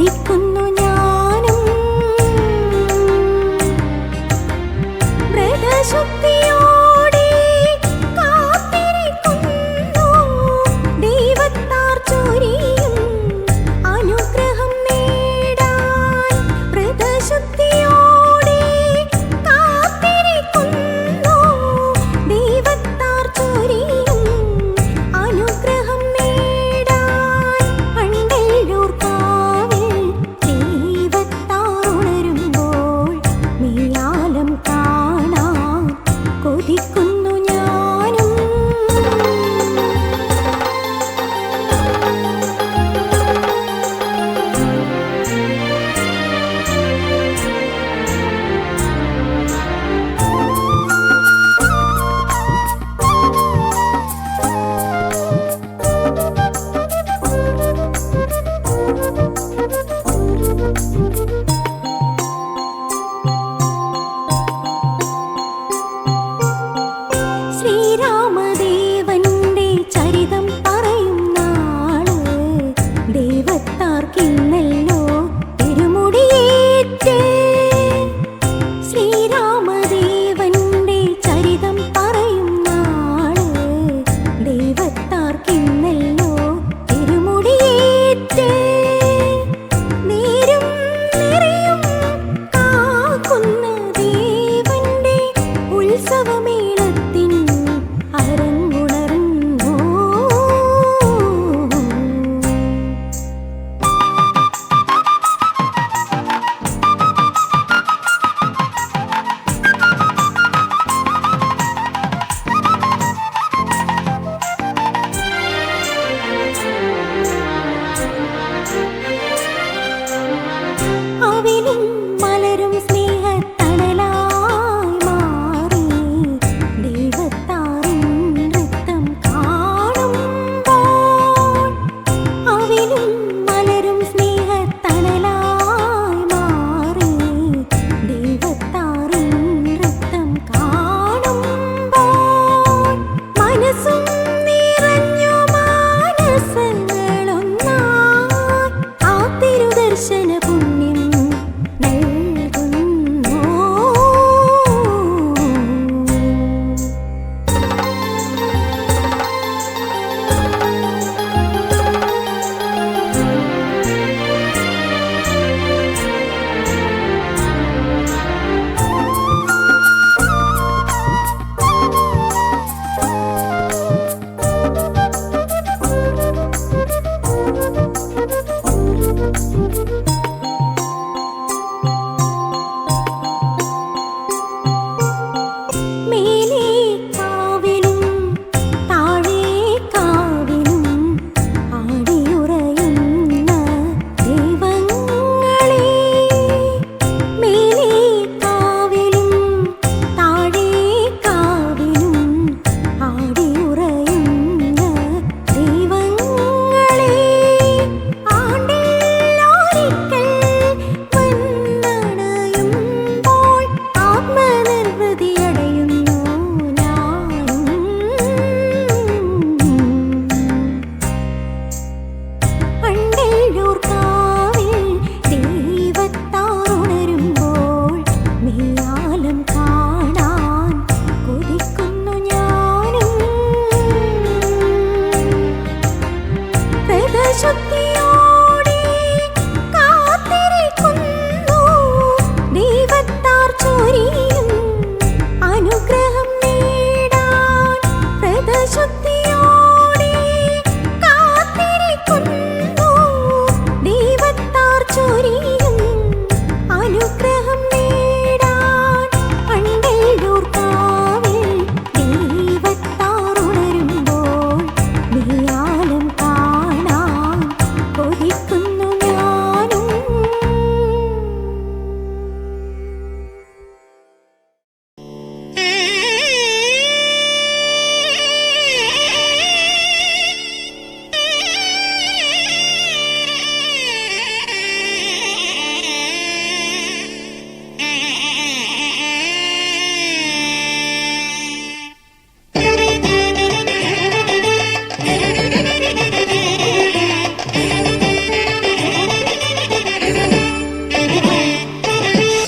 കൊതിക്കുന്നു ഞാനും വ്രതശുദ്ധിയോടെ കാത്തിരിക്കുന്നു ദൈവത്താർ ചൊരിയും അനുഗ്രഹം നേടാൻ. വ്രതശുദ്ധിയോടെ കാത്തിരിക്കുന്നു ദൈവത്താർ ചൊരിയും അനുഗ്രഹം നേടാൻ. പണ്ടല്ലൂർ കാവിൽ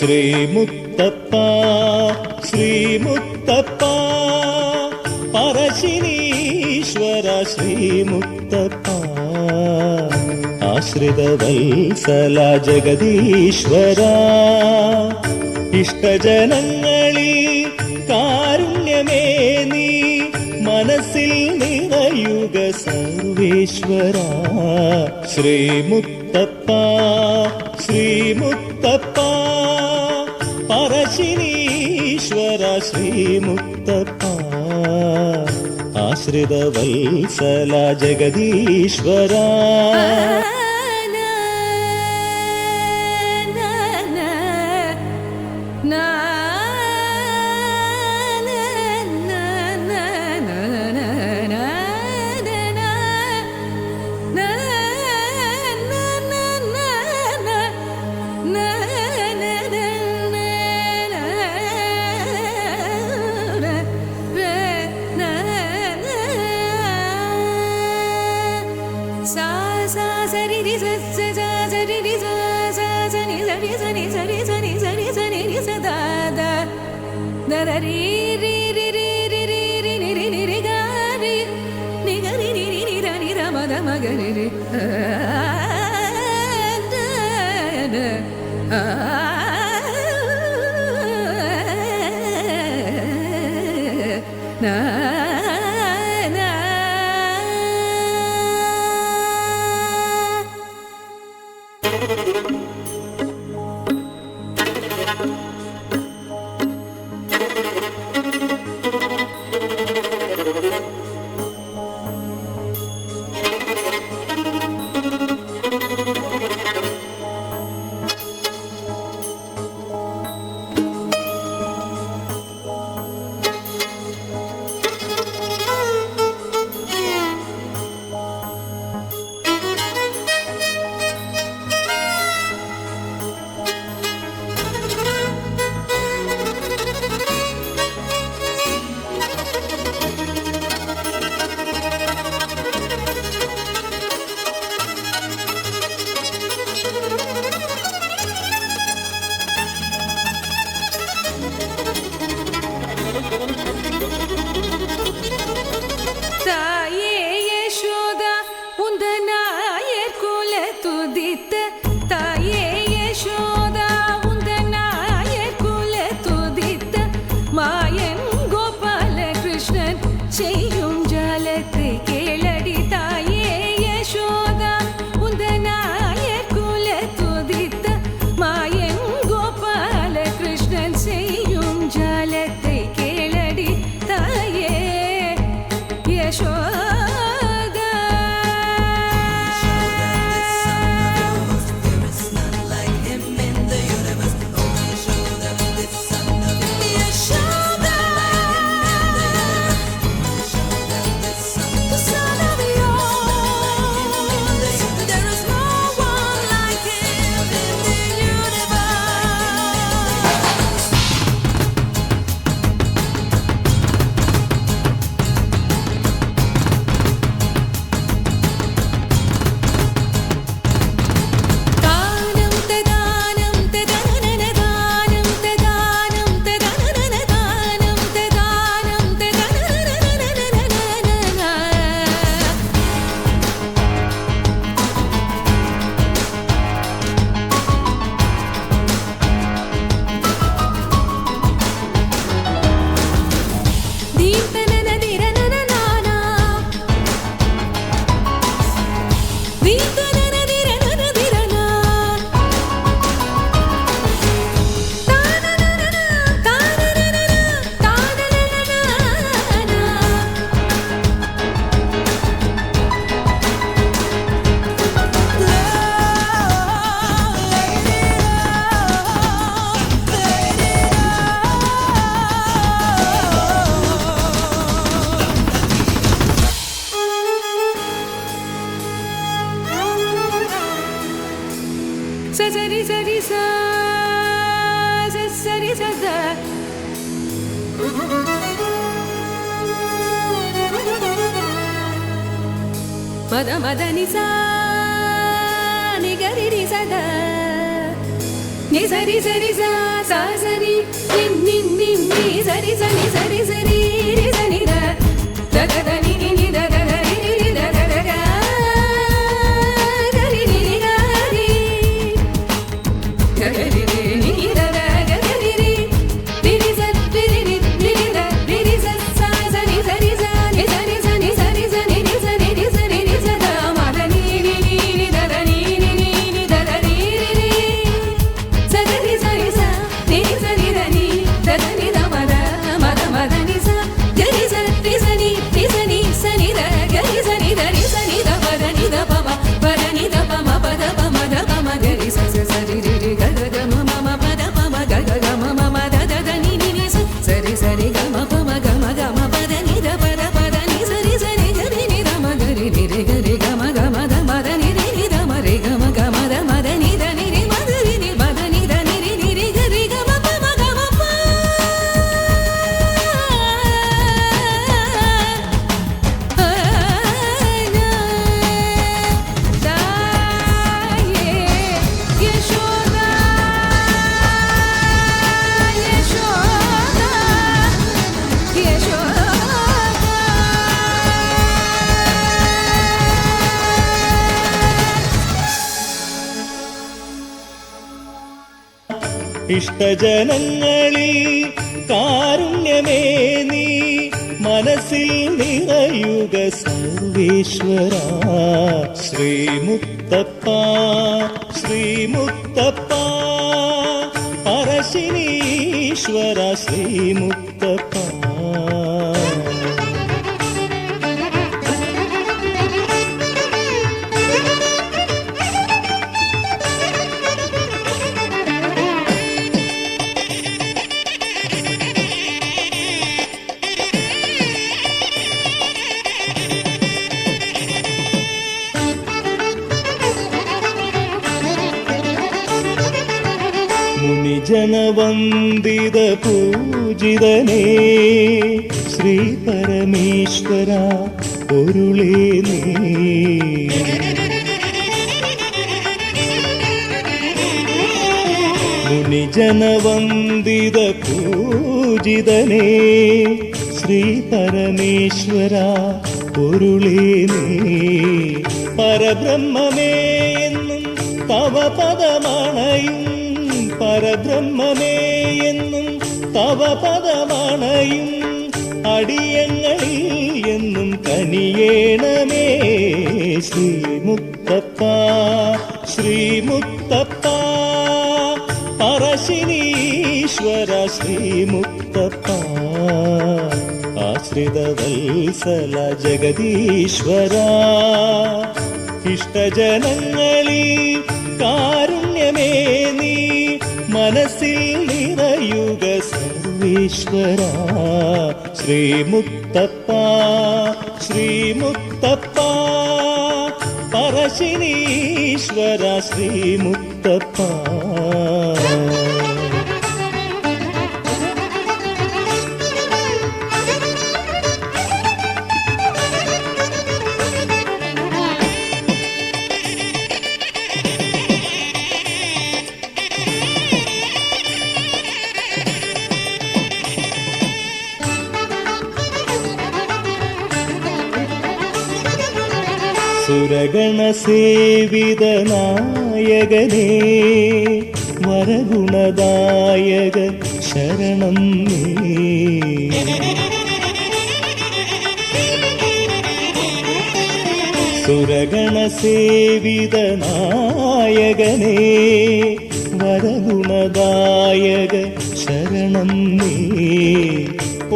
ശ്രീമുത്തപ്പ ശ്രീമുത്തപ്പ പറശ്ശിനീശ്വര ശ്രീമുത്തപ്പ ആശ്രിതവത്സല ജഗദീശ്വര ഇഷ്ടജനങ്ങളിൽ കാരുണ്യമേ നീ മനസ്സിൽ നിറയുക സർവേശ്വര ശ്രീമുത്തപ്പ ശ്രീമുത്തപ്പ പറശ്ശിനീശ്വര ശ്രീമുത്തപ്പ ആശ്രിതവത്സല ജഗദീശ്വര Mada mada ni sa ni ga ri ri sa da നി സരി സരി സാ സാ സരി നി നി നി നി സരി സരി സരി സരി രി സനി ദ ദ ദ ദ നി നി നി ദ ദ ദ രി രി രി ദ ദ ദ ഗ ഗ രി രി രി ഗ രി ഗ രി രി നി ദ ദ ഗ രി രി രി രി സ രി രി രി രി ദ രി രി സ സാ സരി സരി സാ നി സരി സ നി സരി സ നി രി സ നി രി സ നി രി സ ദ മ ദ നി നി നി നി ദ ദ നി നി നി നി ദ ദ രി രി രി സ ദ രി സ രി സ നി രി സ നി ദ നി ദ ദ നി ദ മ ദ നി സ ഗ രി സ രി സ നി രി സ നി സ നി ദ ഗ രി സ നി ദ രി സ നി ദ പ ദ നി ദ പ മ പ ദ നി ദ പ മ പ ദ പ മ ദ പ മ ഗ രി സ സ സ രി രി രി ഗ ഗ ഗ മ മ മ പ ദ പ മ ഗ ഗ ഗ മ മ മ ദ ദ ദ നി നി നി സ സ രി സ രി ഗ മ പ മ ഗ മ പ ദ നി ദ പ ദ പ ദ നി സ രി സ രി ഗ രി നി ദ മ ഗ രി നി രി ഗ രി ഗ മ ഗ മ ദ മ ദ നി രി നി ദ മ രി ഗ മ ഗ മ ദ മ ദ നി ദ നി രി മ ദ രി നി മ ദ നി ദ നി രി നി രി ഗ രി ഗ മ പ മ ഗ മ പ ഇഷ്ടജനങ്ങളിൽ കാരുണ്യമേ നീ മനസ്സിൽ നിറയുക സർവേശ്വര ശ്രീമുത്തപ്പ ശ്രീമുത്തപ്പ പരശിനീശ്വര ശ്രീമുത്തപ്പ മുനിജനവന്ദിത പൂജിതനേ ശ്രീ പരമേശ്വര പൊരുളേ നീ മുനിജനവന്ദിത പൂജിതനേ ശ്രീ പരമേശ്വര പൊരുളേ നീ പരബ്രഹ്മമേ എന്നും തവ പദമണയും പരബ്രഹ്മമേ എന്നും തവ പദമണയും അടിയങ്ങളിൽ എന്നും കനിയേണമേ ശ്രീമുത്തപ്പ ശ്രീമുത്തപ്പ പരശിനീശ്വര ശ്രീമുത്തപ്പ ആശ്രിതവത്സല ജഗദീശ്വര ഇഷ്ടജനങ്ങളിൽ കാരുണ്യമേ നീ മനസ്സിൽ നിറയുക സർവേശ്വര ശ്രീമുത്തപ്പ ശ്രീമുത്തപ്പ പരശിനീശ്വര ശ്രീമുത്തപ്പ സുരഗണസേവിത നായകനേ വരഗുണദായക ശരണം നീ സുരഗണസേവിത നായകനേ വരഗുണദായക ശരണം നീ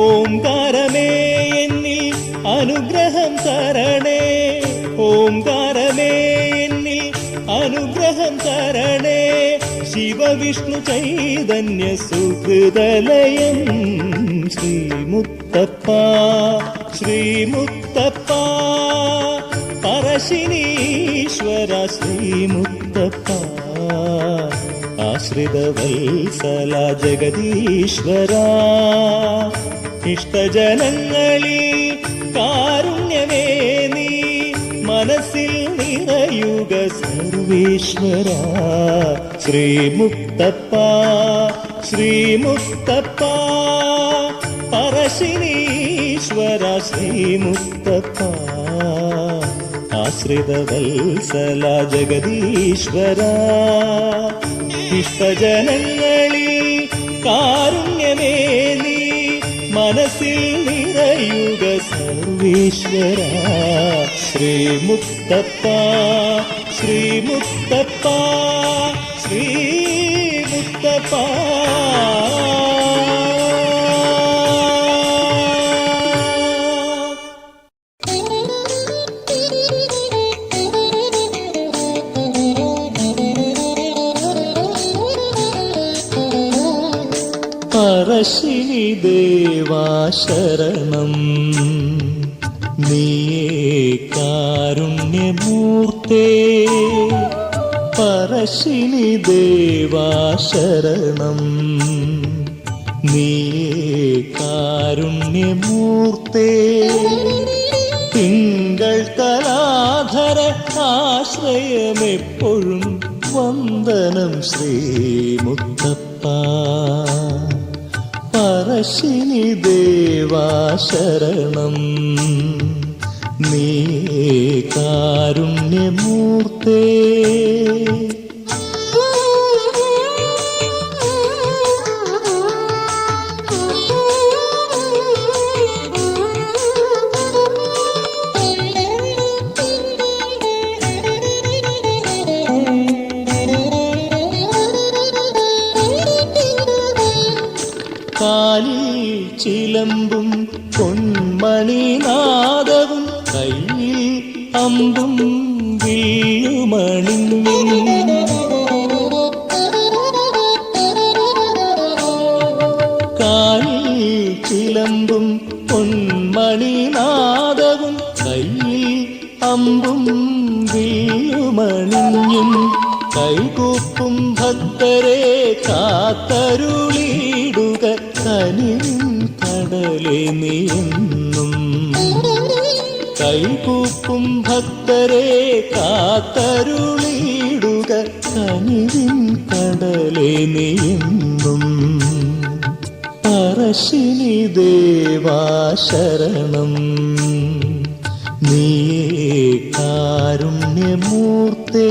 ഓംകാരമേ എന്നിൽ അനുഗ്രഹം തരണേ ഓംകാരമേ എന്നിൽ അനുഗ്രഹം തരണേ ശിവവിഷ്ണു ചൈതന്യ സുഹൃദലയം ശ്രീമുത്തപ്പ ശ്രീമുത്തപ്പ പരശിനീശ്വര ശ്രീമുത്തപ്പ ആശ്രിതവത്സല ജഗദീശ്വര ഇഷ്ടജനങ്ങളിൽ കാരുണ്യമേ നീ മനസ്സിൽ നിറയുക സർവേശ്വര ശ്രീമുക്തപ്പ ശ്രീമുക്തപ്പ പരശിനീശ്വര ശ്രീമുക്തപ്പ ആശ്രിതവത്സല ജഗദീശ്വര ഇഷ്ടജനങ്ങളിൽ കാരുണ്യമേ നീ മനസ്സിൽ നിറയുക സർവേശ്വര ശ്രീമുക്തപ്പ ശ്രീമുക്തപ്പ ശ്രീമുക്തപ്പ പരശിനി ദേവാ ശരണം നീയേ കാരുണ്യമൂർത്തേ പരശിനി ദേവാ ശരണം നീയേ കാരുണ്യമൂർത്തേ തിങ്കൾ കലാധര ആശ്രയമെപ്പോഴും വന്ദനം ശ്രീമുക്തപ്പ പരശിനി ദേവാ ശരണം നീ കാരുണ്യമൂർത്തേ കാലിൽ ചിലമ്പും പൊന്മണിനാദവും കയ്യിൽ അമ്പും വില്ലുമണിഞ്ഞും കാലിൽ ചിലമ്പും പൊന്മണിനാദവും കയ്യിൽ അമ്പും വില്ലുമണിഞ്ഞും കൈകൂപ്പും ഭക്തരെ കാത്തരുളിടുക കനിവിൻ കടലെ നീയെന്നും കൈകൂപ്പും ഭക്തരെ കാത്തരുളിടുക കനിവിൻ കടലെ നീയെന്നും പരശിനി ദേവാ ശരണം നീയേ കാരുണ്യമൂർത്തേ